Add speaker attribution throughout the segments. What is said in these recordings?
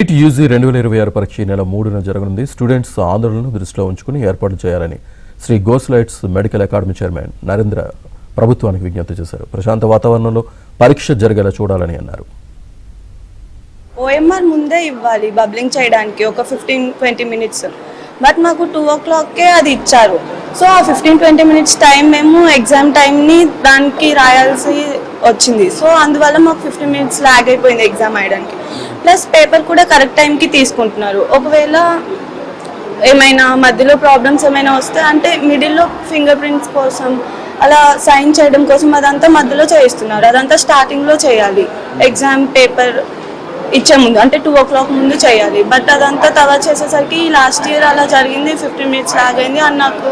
Speaker 1: NEET UG 2026 పరీక్ష ఈ నెల 3న జరగనుంది. స్టూడెంట్స్ ఆందోళనను దృష్టిలో ఉంచుకుని ఏర్పాట్లు చేయాలని శ్రీ గోస్లైట్స్ మెడికల్ అకాడమీ చైర్మన్ నరేంద్ర ప్రభుత్వానికి విజ్ఞప్తి చేశారు. ప్రశాంత వాతావరణంలో పరీక్ష జరిగేలా చూడాలని అన్నారు.
Speaker 2: ఓఎంఆర్ ముందే ఇవ్వాలి బబ్లింగ్ చేయడానికి ఒక 15-20 మినిట్స్, బట్ మాకు 2 o'clockకే అది ఇచ్చారు. సో ఆ 15-20 మినిట్స్ టైం మేము ఎగ్జామ్ టైంని దానికి రాయాల్సి వచ్చింది. సో అందువల్ల మాకు 15 మినిట్స్ లాగ్ అయిపోయింది ఎగ్జామ్ రాయడానికి. ప్లస్ పేపర్ కూడా కరెక్ట్ టైంకి తీసుకుంటున్నారు. ఒకవేళ ఏమైనా మధ్యలో ప్రాబ్లమ్స్ ఏమైనా వస్తే అంటే మిడిల్లో ఫింగర్ ప్రింట్స్ కోసం అలా సైన్ చేయడం కోసం అదంతా మధ్యలో చేయిస్తున్నారు. అదంతా స్టార్టింగ్లో చేయాలి, ఎగ్జామ్ పేపర్ ఇచ్చే ముందు అంటే 2 o'clock ముందు చేయాలి. బట్ అదంతా తర్వాత చేసేసరికి లాస్ట్ ఇయర్ అలా జరిగింది. 15 మినిట్స్ లాగ్ అయింది అండ్ నాకు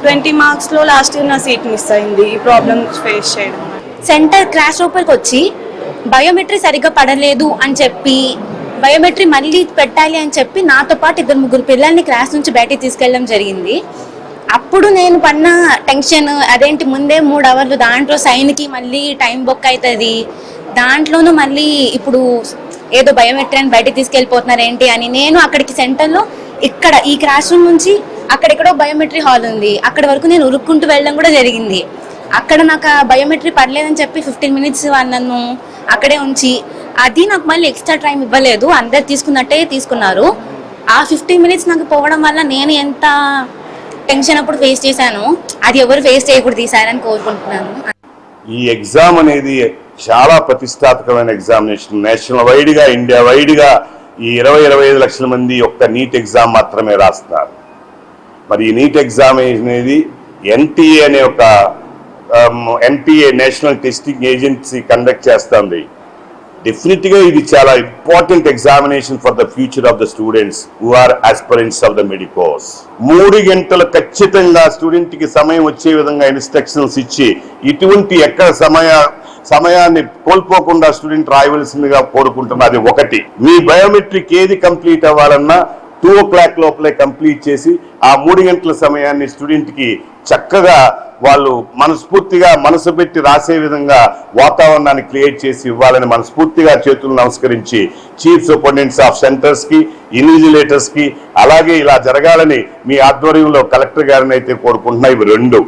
Speaker 2: 20 మార్క్స్లో లాస్ట్ ఇయర్ నా సీట్ మిస్ అయింది ఈ ప్రాబ్లమ్స్ ఫేస్ చేయడం.
Speaker 3: సెంటర్ క్లాస్ లోపలికి వచ్చి బయోమెట్రీ సరిగ్గా పడలేదు అని చెప్పి బయోమెట్రీ మళ్ళీ పెట్టాలి అని చెప్పి నాతో పాటు 2-3 పిల్లల్ని క్లాస్ నుంచి బయటికి తీసుకెళ్ళడం జరిగింది. అప్పుడు నేను పడిన టెన్షన్ అదేంటి, ముందే 3 అవర్లు దాంట్లో సైన్కి మళ్ళీ టైం బొక్ అవుతుంది, దాంట్లోనూ మళ్ళీ ఇప్పుడు ఏదో బయోమెట్రీ అని బయటకు తీసుకెళ్ళిపోతున్నారు ఏంటి అని నేను అక్కడికి సెంటర్లో ఇక్కడ ఈ క్లాస్ రూమ్ నుంచి అక్కడెక్కడో బయోమెట్రీ హాల్ ఉంది, అక్కడ వరకు నేను ఉరుక్కుంటూ వెళ్ళడం కూడా జరిగింది. అక్కడ నాకు బయోమెట్రీ పడలేదని చెప్పి 15 మినిట్స్ నన్ను అక్కడే ఉంచి అది నాకు మళ్ళీ ఎక్స్ట్రా టైం ఇవ్వలేదు, అందరు తీసుకున్నట్టే తీసుకున్నారు. ఆ 15 మినిట్స్ నాకు పోవడం వల్ల నేను ఎంత టెన్షన్ అప్పుడు ఫేస్ చేశాను, అది ఎవరు ఫేస్ చేయకూడదు ఈసారి కోరుకుంటున్నాను.
Speaker 4: ఈ ఎగ్జామ్ అనేది చాలా ప్రతిష్టాత్మకమైన ఎగ్జామినేషన్. నేషనల్ వైడ్గా, ఇండియా వైడ్గా ఈ 20-25 లక్షల మంది ఒక్క నీట్ ఎగ్జామ్ మాత్రమే రాస్తున్నారు. మరి ఈ నీట్ ఎగ్జామ్ అనేది ఎన్టీఏ అనే ఒక NTA National Testing Agency conduct చేస్తుంది. డెఫినెట్గా ఇది చాలా important examination for the future of the students who are aspirants of the medicos. 3 గంటలు ఖచ్చితంగా స్టూడెంట్కి సమయం వచ్చే విధంగా ఇన్స్ట్రక్షన్స్ ఇచ్చి ఇటువంటి ఎక్కడ సమయాన్ని కోల్పోకుండా స్టూడెంట్ రాయవలసిందిగా కోరుకుంటున్నది. ఒకటి, మీ బయోమెట్రిక్ ఏది కంప్లీట్ అవ్వాలన్నా 2 o'clock లోపలే కంప్లీట్ చేసి ఆ 3 గంటల సమయాన్ని స్టూడెంట్కి చక్కగా వాళ్ళు మనస్ఫూర్తిగా మనసు పెట్టి రాసే విధంగా వాతావరణాన్ని క్రియేట్ చేసి ఇవ్వాలని మనస్ఫూర్తిగా చేతులు నమస్కరించి చీఫ్ సూపరింటెండెంట్స్ ఆఫ్ సెంటర్స్కి, ఇన్విజిలేటర్స్కి అలాగే ఇలా జరగాలని మీ ఆధ్వర్యంలో కలెక్టర్ గారిని అయితే కోరుకుంటున్నా. ఇవి 2.